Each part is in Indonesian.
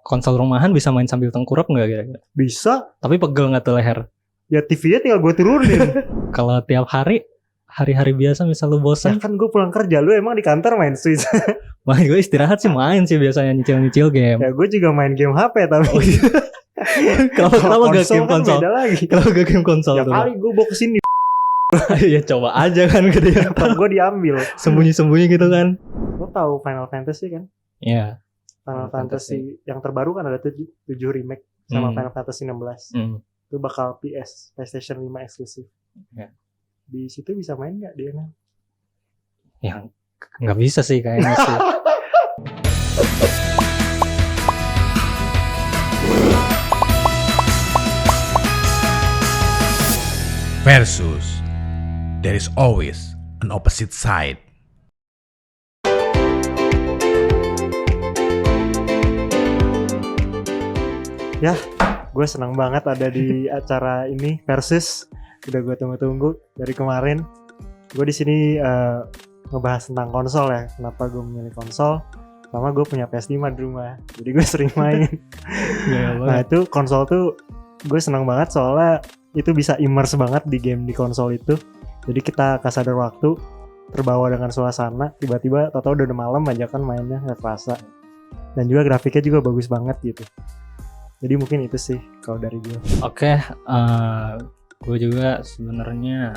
konsol rumahan bisa main sambil tengkurap nggak kira-kira? Bisa. Tapi pegel nggak tuh leher? Ya TV-nya tinggal gue turunin. Kalau tiap hari-hari biasa misal lu Ya bosan, kan gue pulang kerja, lu emang di kantor main Switch. wah gue istirahat sih main sih biasanya nyicil-nyicil game. Ya gue juga main game HP tapi. Kenapa gak game kan konsol? beda lagi. Kenapa gak game konsol Ya tuh? kali gue bawa kesini. Ya coba aja kan gitu ya. Gue diambil. Sembunyi-sembunyi gitu kan. Lo tahu Final Fantasy kan? Iya. Final Fantasy yang terbaru kan ada 7 remake sama Final Fantasy 16. Itu bakal PlayStation 5 eksklusif. Ya. Di situ bisa main nggak dia? Ya nggak bisa sih kayaknya sih. Versus, there is always an opposite side. Ya, gue senang banget ada di acara ini Versus. Udah gue tunggu-tunggu dari kemarin. Gue di sini ngebahas tentang konsol ya. Kenapa gue memilih konsol? Sama gue punya PS5 di rumah, jadi gue sering main. Nah itu konsol tuh gue senang banget soalnya itu bisa immerse banget di game di konsol itu. Jadi kita gak sadar waktu, terbawa dengan suasana, tiba-tiba tau-tau udah malam aja kan mainnya, gak kerasa. Dan juga grafiknya juga bagus banget gitu. Jadi mungkin itu sih kalau dari gue. Oke, gue juga sebenarnya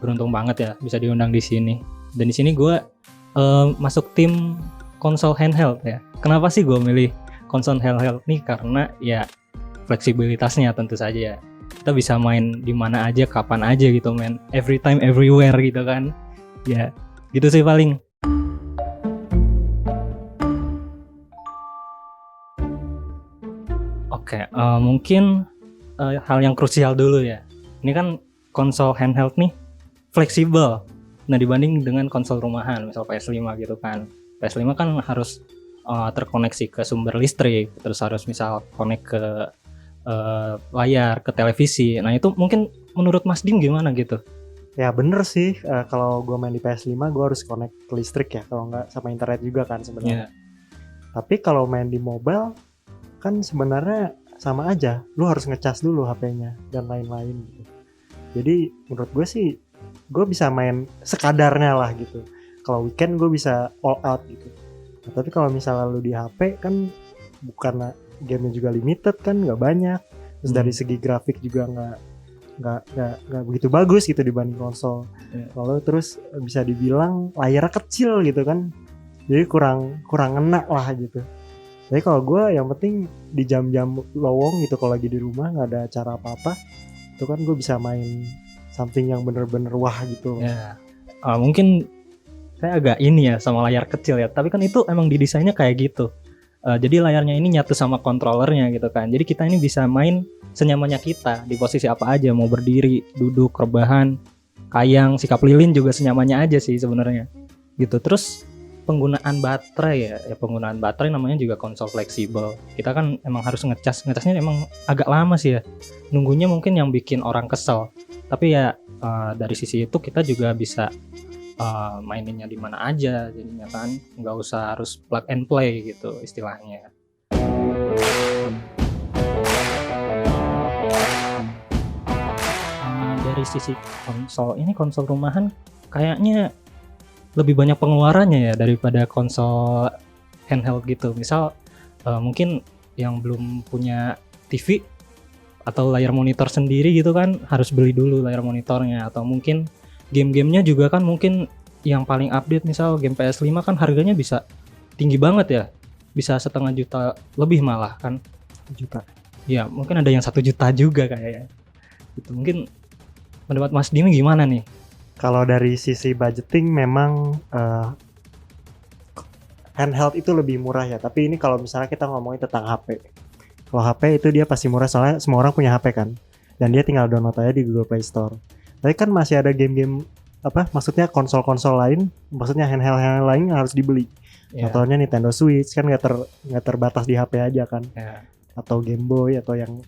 beruntung banget ya bisa diundang di sini. Dan di sini gue masuk tim konsol handheld ya. Kenapa sih gue milih konsol handheld nih? Karena ya fleksibilitasnya tentu saja ya. Kita bisa main di mana aja, kapan aja gitu men. Every time, everywhere gitu kan. Ya, gitu sih paling. Oke, mungkin hal yang krusial dulu ya. Ini kan konsol handheld nih fleksibel. Nah dibanding dengan konsol rumahan, misal PS5 gitu kan. PS5 kan harus terkoneksi ke sumber listrik, terus harus misal connect ke layar, ke televisi. Nah itu mungkin menurut Mas Dim gimana gitu? Ya bener sih, kalau gue main di PS5 gue harus connect ke listrik ya. Kalau nggak sama internet juga kan sebenarnya. Tapi kalau main di mobile kan sebenarnya sama aja, lu harus ngecas dulu HP-nya dan lain-lain gitu. Jadi menurut gue sih, gue bisa main sekadarnya lah gitu. Kalau weekend gue bisa all out gitu. Nah, tapi kalau misalnya lu di HP kan bukan game-nya juga limited kan, nggak banyak. Terus dari segi grafik juga nggak begitu bagus gitu dibanding konsol. Lalu terus bisa dibilang layarnya kecil gitu kan, jadi kurang ngena lah gitu. Jadi kalau gue yang penting di jam-jam lowong gitu, kalau lagi di rumah nggak ada acara apa-apa, itu kan gue bisa main something yang bener-bener wah gitu. Ya, mungkin saya agak ini ya sama layar kecil ya, tapi kan itu emang didesainnya kayak gitu. Jadi layarnya ini nyatu sama kontrolernya gitu kan. Jadi kita ini bisa main senyamannya kita di posisi apa aja, mau berdiri, duduk, rebahan, kayang, sikap lilin juga senyamannya aja sih sebenarnya. Gitu. Terus penggunaan baterai ya penggunaan baterai namanya juga konsol fleksibel. Kita kan emang harus ngecasnya emang agak lama sih ya. Nunggunya mungkin yang bikin orang kesel. Tapi ya dari sisi itu kita juga bisa maininnya di mana aja, jadinya kan nggak usah harus plug and play gitu istilahnya. Dari sisi konsol rumahan kayaknya lebih banyak pengeluarannya ya daripada konsol handheld gitu. Misal mungkin yang belum punya TV atau layar monitor sendiri gitu kan harus beli dulu layar monitornya, atau mungkin game-gamenya juga kan mungkin yang paling update misal game PS5 kan harganya bisa tinggi banget ya, bisa 1,5 juta lebih malah kan. 1 juta. Ya mungkin ada yang 1 juta juga kayaknya. Gitu. Mungkin pendapat Mas Dimi gimana nih? Kalau dari sisi budgeting memang handheld itu lebih murah ya. Tapi ini kalau misalnya kita ngomongin tentang HP. Kalau HP itu dia pasti murah soalnya semua orang punya HP kan. Dan dia tinggal download aja di Google Play Store. Tapi kan masih ada game-game maksudnya konsol-konsol lain, maksudnya handheld lain yang harus dibeli. Contohnya Nintendo Switch kan nggak terbatas di HP aja kan. Atau Game Boy atau yang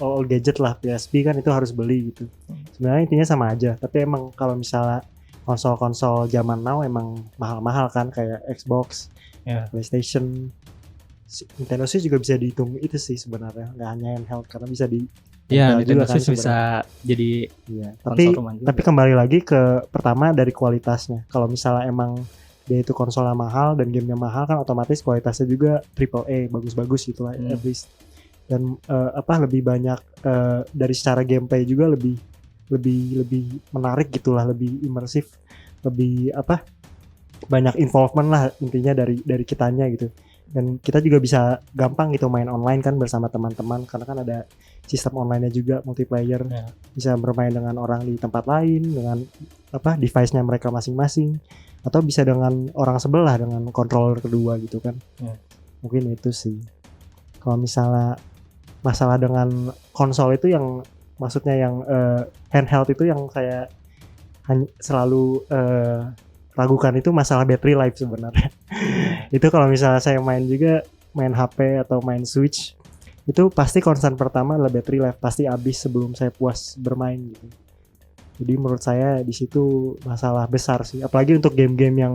all gadget lah, PSP kan itu harus beli gitu. Sebenarnya intinya sama aja, tapi emang kalau misalnya konsol-konsol zaman now emang mahal-mahal kan, kayak Xbox, PlayStation, Nintendo Switch juga bisa dihitung itu sih sebenarnya, nggak hanya handheld karena bisa di Iya, handheld Nintendo juga kan Switch bisa jadi Iya. konsol rumah juga. Tapi kembali lagi ke pertama dari kualitasnya. Kalau misalnya emang dia itu konsolnya mahal dan gamenya mahal kan otomatis kualitasnya juga AAA bagus-bagus gitu lah at least. Dan lebih banyak dari secara gameplay juga lebih menarik gitulah, lebih imersif, lebih banyak involvement lah intinya dari kitanya gitu. Dan kita juga bisa gampang gitu main online kan bersama teman-teman karena kan ada sistem online-nya juga multiplayer. Ya. Bisa bermain dengan orang di tempat lain dengan device-nya mereka masing-masing atau bisa dengan orang sebelah dengan controller kedua gitu kan. Ya. Mungkin itu sih. Kalau misalnya masalah dengan konsol itu yang maksudnya yang handheld itu yang saya selalu ragukan itu masalah battery life sebenarnya. Itu kalau misalnya saya main HP atau main Switch itu pasti concern pertama adalah battery life, pasti habis sebelum saya puas bermain gitu. Jadi menurut saya di situ masalah besar sih, apalagi untuk game-game yang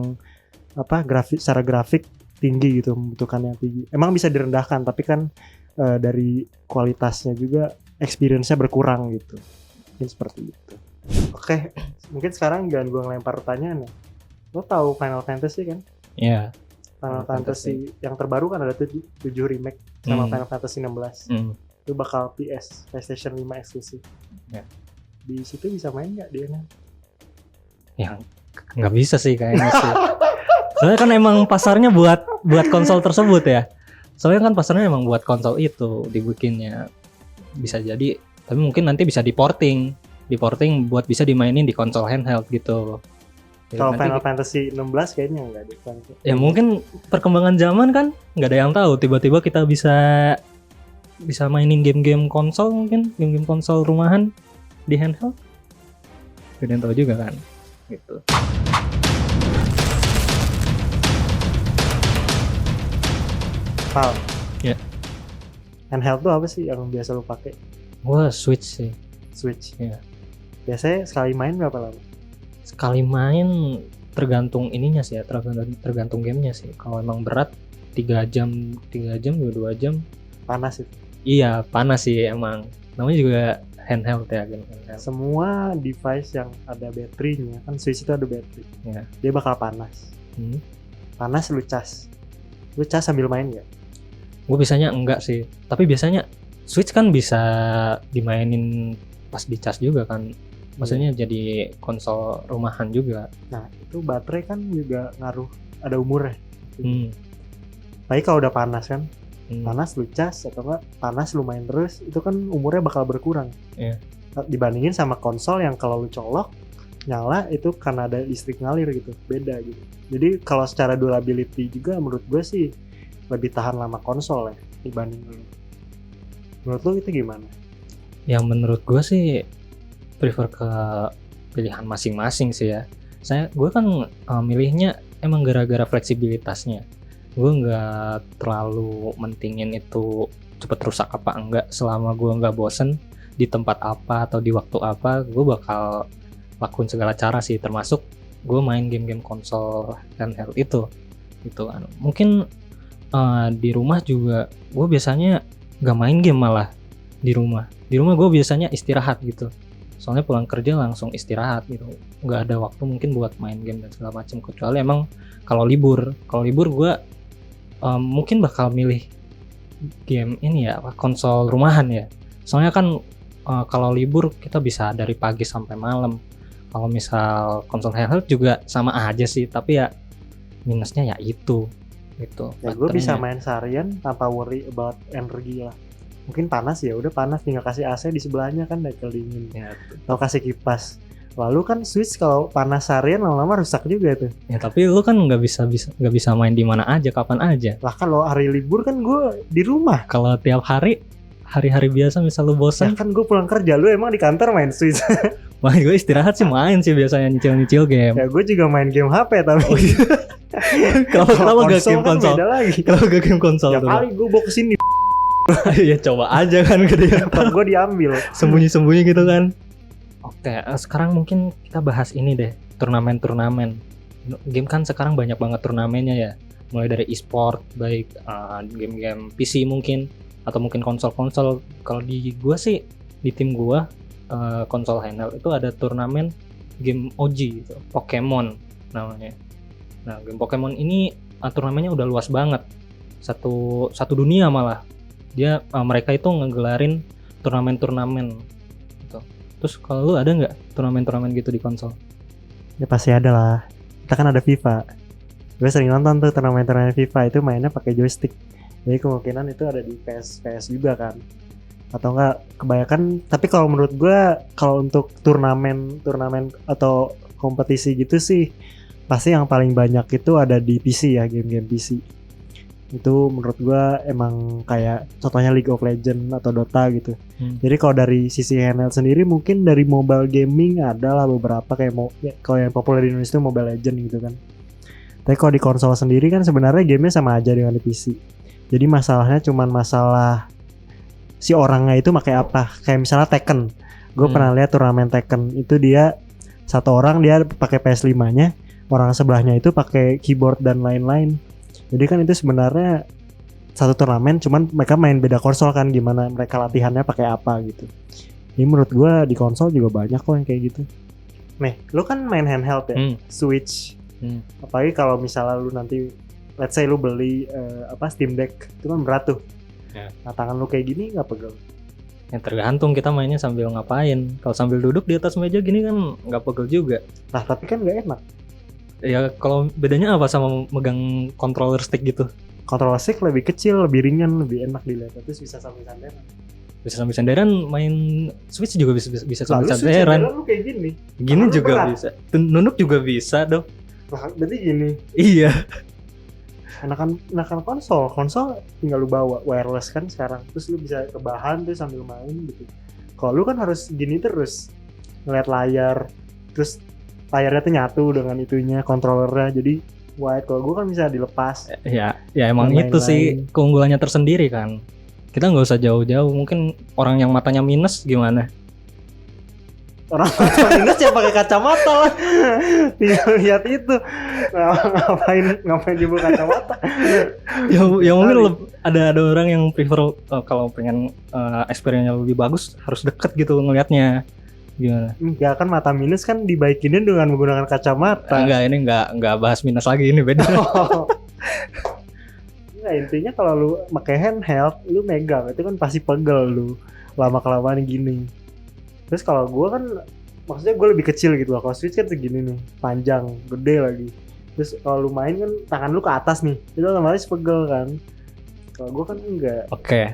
secara grafik tinggi gitu, membutuhkan yang tinggi. Emang bisa direndahkan tapi kan dari kualitasnya juga experience-nya berkurang gitu. Mungkin seperti itu. Oke, mungkin sekarang jangan gue ngelempar pertanyaan ya. Lo tahu Final Fantasy kan? Iya. Final Fantasy yang terbaru kan ada 7 remake sama Final Fantasy 16. Itu bakal PlayStation 5 eksklusif. Ya. Di situ bisa main nggak dia? Ya nggak bisa sih kayaknya sih. Soalnya kan emang pasarnya buat konsol tersebut ya. Soalnya kan pasarnya emang buat konsol itu dibikinnya. Bisa jadi, tapi mungkin nanti bisa diporting buat bisa dimainin di konsol handheld gitu. Kalau Final Fantasy 16 kayaknya enggak deh. Ya mungkin perkembangan zaman kan nggak ada yang tahu. Tiba-tiba kita bisa mainin game-game konsol, mungkin game-game konsol rumahan di handheld. Gak ada yang tahu juga kan. Gitu. Pal. Ya. Handheld tuh apa sih yang biasa lu pakai? Gua Switch sih. Switch. Ya. Biasanya sekali main berapa lama? Sekali main tergantung ininya sih ya, tergantung gamenya sih. Kalau emang berat 3 jam, 2 jam. Panas itu. Iya, panas sih emang. Namanya juga handheld ya, game handheld. Semua device yang ada baterainya, kan Switch itu ada baterai. Ya. Dia bakal panas. Panas lu cas. Lu cas sambil main nggak? Gue biasanya enggak sih. Tapi biasanya Switch kan bisa dimainin pas dicas juga kan. Maksudnya jadi konsol rumahan juga. Nah itu baterai kan juga ngaruh, ada umurnya. Tapi kalau udah panas kan, panas lu cas atau enggak panas lu main terus, itu kan umurnya bakal berkurang. Iya. Dibandingin sama konsol yang kalau lu colok nyala itu karena ada listrik ngalir gitu, beda gitu. Jadi kalau secara durability juga menurut gue sih lebih tahan lama konsol ya dibanding lu. Menurut lu itu gimana? Yang menurut gue sih prefer ke pilihan masing-masing sih ya. Gue kan milihnya emang gara-gara fleksibilitasnya. Gue nggak terlalu mentingin itu cepet rusak apa enggak. Selama gue nggak bosen di tempat apa atau di waktu apa, gue bakal lakuin segala cara sih, termasuk gue main game-game konsol handheld itu gitu kan. Mungkin di rumah juga gue biasanya nggak main game, malah di rumah gue biasanya istirahat gitu. Soalnya pulang kerja langsung istirahat gitu, nggak ada waktu mungkin buat main game dan segala macam, kecuali emang kalau libur gue mungkin bakal milih game ini ya, konsol rumahan ya. Soalnya kan kalau libur kita bisa dari pagi sampai malam. Kalau misal konsol handheld juga sama aja sih, tapi ya minusnya ya itu gitu. Ya gue bisa main seharian tanpa worry about energi lah. Mungkin panas ya udah panas, tinggal kasih AC di sebelahnya kan dekel dingin ya, atau kasih kipas. Lalu kan Switch kalau panas harian lama-lama rusak juga tuh. Ya tapi lu kan nggak bisa main di mana aja, kapan aja. Lah kalau hari libur kan gue di rumah. Kalau tiap hari biasa misal lu bosan, ya kan gue pulang kerja, lu emang di kantor main Switch. wah gue istirahat sih main sih biasanya, nyicil game. Ya gue juga main game HP tapi. Kalau gak game konsol, kalau gak game konsol ya tuh. Kali gue bawa kesini. Ya coba aja kan gitu ya. Gue diambil sembunyi gitu kan. Oke, sekarang mungkin kita bahas ini deh, turnamen. Game kan sekarang banyak banget turnamennya ya. mulai dari e-sport, baik game-game PC mungkin atau mungkin konsol-konsol. Kalau di gua sih, di tim gua konsol handheld itu ada turnamen game OG gitu, Pokemon namanya. Nah, game Pokemon ini turnamennya udah luas banget, satu dunia malah. Dia mereka itu ngegelarin turnamen-turnamen gitu. Terus kalau lu ada nggak turnamen-turnamen gitu di konsol? Ya pasti ada lah. Kita kan ada FIFA. Gue sering nonton tuh turnamen-turnamen FIFA itu mainnya pakai joystick. Jadi kemungkinan itu ada di PS juga kan. Atau enggak kebanyakan, tapi kalau menurut gue kalau untuk turnamen atau kompetisi gitu sih pasti yang paling banyak itu ada di PC ya, game-game PC. Itu menurut gue emang kayak contohnya League of Legends atau Dota gitu. Jadi kalau dari sisi handheld sendiri mungkin dari mobile gaming ada lah beberapa kayak kalau yang populer di Indonesia itu Mobile Legends gitu kan. Tapi kalau di konsol sendiri kan sebenarnya gamenya sama aja dengan di PC. Jadi masalahnya cuman masalah si orangnya itu pakai apa. Kayak misalnya Tekken. Gue pernah lihat turnamen Tekken itu dia satu orang dia pakai PS5-nya, orang sebelahnya itu pakai keyboard dan lain-lain. Jadi kan itu sebenarnya satu turnamen, cuman mereka main beda konsol kan, gimana mereka latihannya pakai apa gitu. Ini menurut gue di konsol juga banyak kok yang kayak gitu. Nih, lu kan main handheld ya, Switch. Apalagi kalau misalnya lu nanti, let's say lu beli Steam Deck, itu kan berat tuh. Ya. Nah tangan lu kayak gini nggak pegel? Ya tergantung kita mainnya sambil ngapain. Kalau sambil duduk di atas meja gini kan nggak pegel juga. Nah tapi kan nggak enak. Ya kalau bedanya apa sama megang controller stick gitu? Controller stick lebih kecil, lebih ringan, lebih enak dilihat. Terus bisa sambil sandaran. Bisa sambil sandaran, main Switch juga bisa sambil Lalu sandaran. lu kayak gini. Gini Tangan juga berat. bisa. Nunduk juga bisa dong. Nah, berarti gini. Iya. Enakan konsol tinggal lu bawa wireless kan sekarang. Terus lu bisa kebahan tuh sambil main gitu. Kalau lu kan harus gini terus. Ngeliat layar. Terus layarnya tuh nyatu dengan itunya, kontrolernya. Jadi wide. Kalau gue kan bisa dilepas. Ya emang Dan itu sih lain-lain. keunggulannya tersendiri kan. Kita nggak usah jauh-jauh. Mungkin orang yang matanya minus gimana? Orang minus ya pakai kacamata lah. Tinggal lihat itu. Nah, ngapain jebol kacamata? Ya mungkin ada orang yang prefer kalau pengen experience-nya lebih bagus harus deket gitu ngelihatnya. Gimana? Ya kan mata minus kan dibaikinnya dengan menggunakan kacamata. Enggak, ini enggak bahas minus lagi, ini beda. Enggak, intinya kalau lu pakai handheld, lu megang itu kan pasti pegel lu lama-kelamaan gini. Terus kalau gue kan maksudnya gue lebih kecil gitu lah. Kalau Switch kan segini nih, panjang, gede lagi. Terus kalau lu main kan tangan lu ke atas nih, itu otomatis pegel kan. Kalau gue kan enggak. Oke.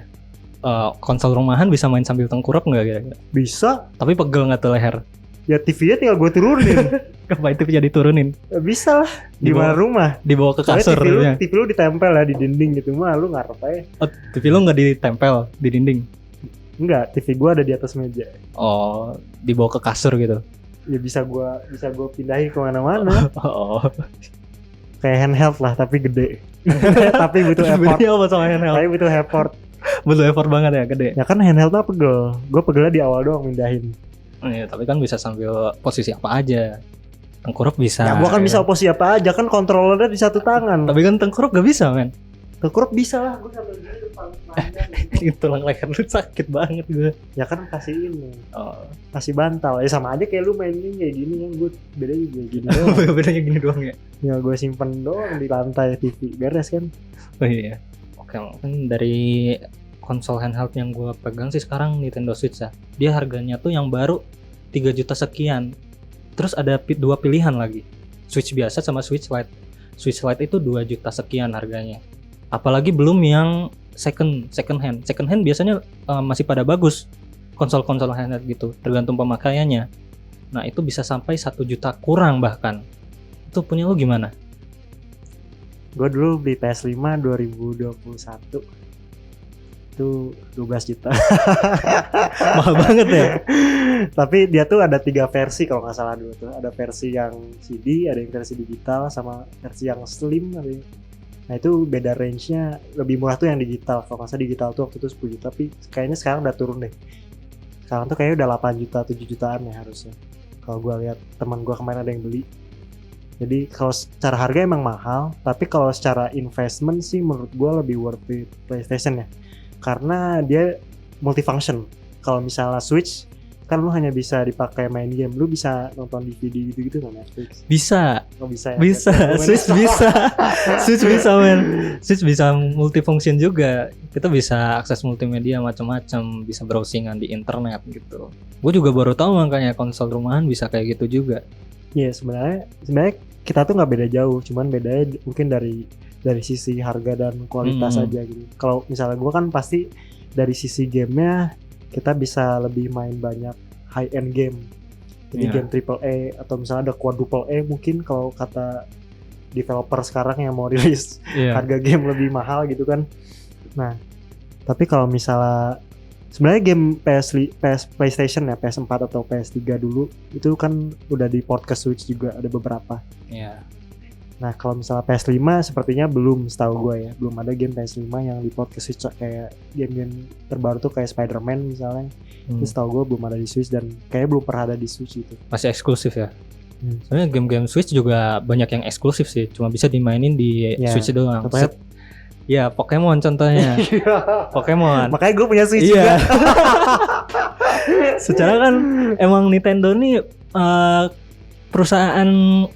Konsol rumahan bisa main sambil tengkurap nggak kira-kira? Bisa. Tapi pegel nggak tuh leher? Ya TV-nya tinggal gue turunin. Apa itu bisa diturunin? Ya, bisa lah. Di mana rumah? Dibawa ke Soalnya kasur. TV lu ditempel ya di dinding gitu mah lu ngarep aja. Oh, TV lu nggak ditempel di dinding? Enggak, TV gua ada di atas meja. Oh, dibawa ke kasur gitu? Ya bisa gua pindahin kemana-mana. Oh. Kayak handheld lah tapi gede. Tapi butuh effort. Bedanya apa sama handheld? Tapi butuh effort. Butuh effort banget ya, gede. Ya kan handheld mah pegel. Gua pegelnya di awal doang mindahin. Iya, tapi kan bisa sambil posisi apa aja. Tengkurap bisa. Ya gua kan bisa posisi apa aja, kan kontrolernya di satu tangan. Tapi kan tengkurap gak bisa, men. Tengkurap bisa lah, gua sambil gini depan panjang. Tulang leher lu sakit banget gue. Ya kan kasih ini. Oh. Kasih bantal. Ya sama aja kayak lu main ini kayak gini kan, gua bedanya kayak gini doang. Bedanya gini doang ya. Ya gua simpen doang di lantai TV. Beres kan? Oh iya. Oke, mungkin dari konsol handheld yang gue pegang sih sekarang Nintendo Switch ya. Dia harganya tuh yang baru 3 juta sekian. Terus ada dua pilihan lagi. Switch biasa sama Switch Lite. Switch Lite itu 2 juta sekian harganya. Apalagi belum yang second hand. Second hand biasanya masih pada bagus. Konsol-konsol handheld gitu, tergantung pemakaiannya. Nah, itu bisa sampai 1 juta kurang bahkan. Itu punya lu gimana? Gue dulu beli PS5 2021 itu 12 juta. Mahal banget ya. Tapi dia tuh ada 3 versi kalau nggak salah dulu tuh. Ada versi yang CD, ada yang versi digital, sama versi yang slim. Nah itu beda range-nya, lebih murah tuh yang digital. Kalau nggak salah digital tuh waktu itu 10 juta, tapi kayaknya sekarang udah turun deh. Sekarang tuh kayaknya udah 8 juta, 7 jutaan ya harusnya. Kalau gue lihat teman gue kemarin ada yang beli. Jadi kalau secara harga emang mahal, tapi kalau secara investment sih menurut gue lebih worth it PlayStation ya. Karena dia multifunction. Kalau misalnya Switch kan lu hanya bisa dipakai main game, lu bisa nonton DVD gitu-gitu kan Netflix. Bisa, Oh bisa ya. bisa, Switch bisa, Switch bisa men, Switch bisa multifunction juga. Kita bisa akses multimedia macam-macam, bisa browsingan di internet gitu. Gue juga baru tahu makanya konsol rumahan bisa kayak gitu juga. Iya sebenarnya kita tuh nggak beda jauh, cuman bedanya mungkin dari sisi harga dan kualitas aja gitu. Kalau misalnya gue kan pasti dari sisi gamenya kita bisa lebih main banyak high end game. Jadi game triple A atau misalnya ada quadruple A mungkin kalau kata developer sekarang yang mau rilis harga game lebih mahal gitu kan. Nah, tapi kalau misalnya sebenarnya game PlayStation ya, PS4 atau PS3 dulu itu kan udah di port ke Switch juga ada beberapa. Iya. Nah, kalau misalnya PS5 sepertinya belum, setahu gue ya, belum ada game PS5 yang di port ke Switch kayak game-game terbaru tuh kayak Spider-Man misalnya. Itu setahu gue belum ada di Switch dan kayaknya belum pernah ada di Switch itu. Masih eksklusif ya. Soalnya game-game Switch juga banyak yang eksklusif sih, cuma bisa dimainin di Switch doang. Ya, Pokemon contohnya. Pokemon. Makanya gue punya Switch juga. juga. Secara kan emang Nintendo nih perusahaan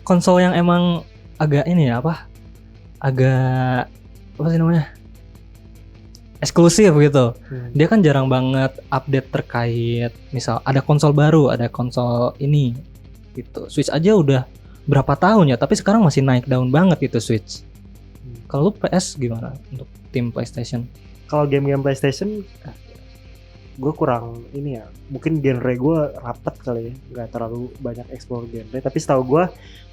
konsol yang emang agak ini ya agak apa sih namanya? Eksklusif gitu. Dia kan jarang banget update terkait misal ada konsol baru, ada konsol ini gitu. Switch aja udah berapa tahun ya, tapi sekarang masih naik daun banget gitu Switch. Kalau lu PS gimana untuk tim PlayStation? Kalau game-game PlayStation gue kurang ini ya, mungkin genre gue rapet kali ya, nggak terlalu banyak explore genre. Tapi setahu gue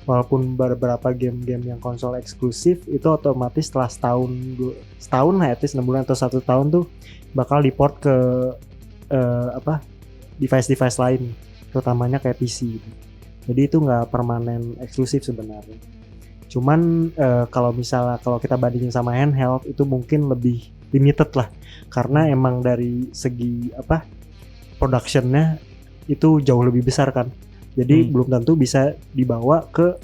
walaupun beberapa game-game yang konsol eksklusif itu otomatis setelah setahun lah, at least 6 bulan atau 1 tahun tuh bakal diport ke device-device lain, terutamanya kayak PC gitu. Jadi itu nggak permanen eksklusif sebenarnya. Cuman kalau kita bandingin sama handheld itu mungkin lebih limited lah, karena emang dari segi productionnya itu jauh lebih besar kan. Jadi belum tentu bisa dibawa ke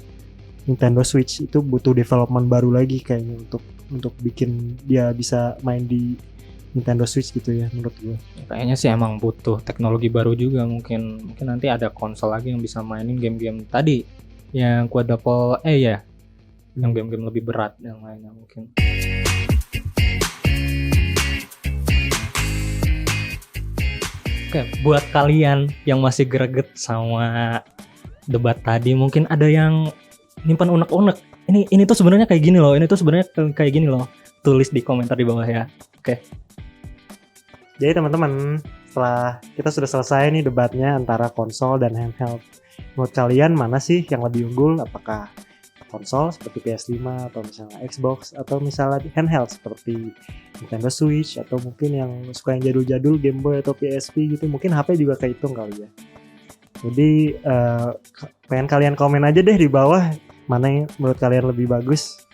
Nintendo Switch, itu butuh development baru lagi kayaknya untuk bikin dia bisa main di Nintendo Switch gitu ya menurut gue. Kayaknya sih emang butuh teknologi baru juga, mungkin nanti ada konsol lagi yang bisa mainin game-game tadi yang quadruple A ya. Yang game-game lebih berat yang lainnya mungkin. Oke, buat kalian yang masih greget sama debat tadi, mungkin ada yang nyimpan unek-unek. Ini tuh sebenarnya kayak gini loh, tulis di komentar di bawah ya. Oke. Jadi teman-teman, setelah kita sudah selesai nih debatnya antara konsol dan handheld, menurut kalian mana sih yang lebih unggul? Apakah konsol seperti PS5 atau misalnya Xbox, atau misalnya handheld seperti Nintendo Switch, atau mungkin yang suka yang jadul-jadul Game Boy atau PSP gitu, mungkin HP juga kehitung kali ya. Jadi pengen kalian komen aja deh di bawah mana yang menurut kalian lebih bagus.